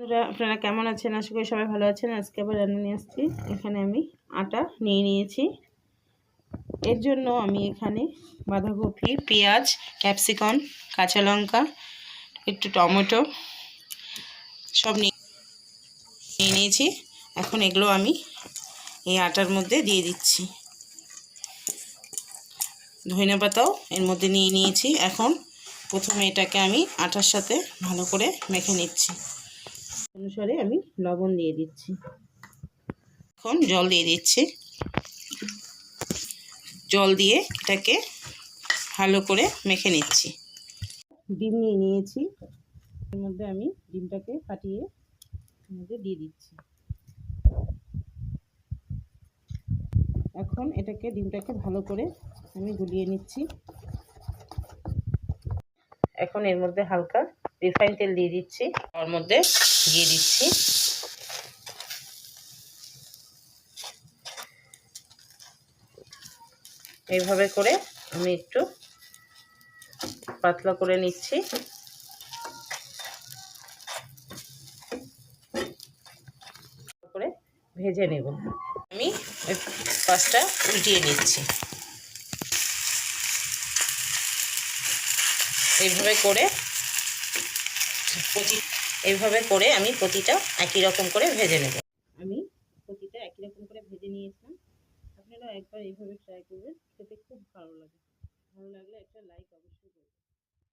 আপনারা কেমন আছেন? আশা করি সবাই ভালো আছেন। আজকে আবার রান্না নিয়ে আসছি। এখানে আমি আটা নিয়ে নিয়েছি। এর জন্য আমি এখানে বাঁধাকপি, পেঁয়াজ, ক্যাপসিকাম, কাঁচা লঙ্কা, একটু টমেটো সব নিয়ে নিয়েছি। এখন এগুলো আমি এই আটার মধ্যে দিয়ে দিচ্ছি। ধনিয়া পাতাও এর মধ্যে নিয়ে নিয়েছি। এখন প্রথমে এটাকে আমি আটার সাথে ভালো করে মেখে নিচ্ছি। অনুসারে আমি লবণ দিয়ে দিচ্ছি। এখন জল দিয়ে দিচ্ছি। জল দিয়ে এটাকে ভালো করে মেখে নিচ্ছি। ডিম নিয়ে নিয়েছি। এর মধ্যে আমি ডিমটাকে ফাটিয়ে এর মধ্যে দিয়ে দিচ্ছি। এখন ডিমটাকে ভালো করে আমি গুলিয়ে নিচ্ছি। এখন এর মধ্যে হালকা রিফাইন তেল দিয়ে দিচ্ছি। ওর মধ্যে দিয়ে দিচ্ছি। এইভাবে করে আমি একটু পাতলা করে নিচ্ছি। করে ভেজে নেব। আমি পাঁচটা উল্টিয়ে নিচ্ছি। এইভাবে করে আমি প্রতিটা একই রকম করে ভেজে নেব। আমি প্রতিটা একই রকম করে ভেজে নিয়েছিলাম। আপনারা একবার এইভাবে ট্রাই করবেন, খেতে খুব ভালো লাগে। ভালো লাগলে একটা লাইক অবশ্যই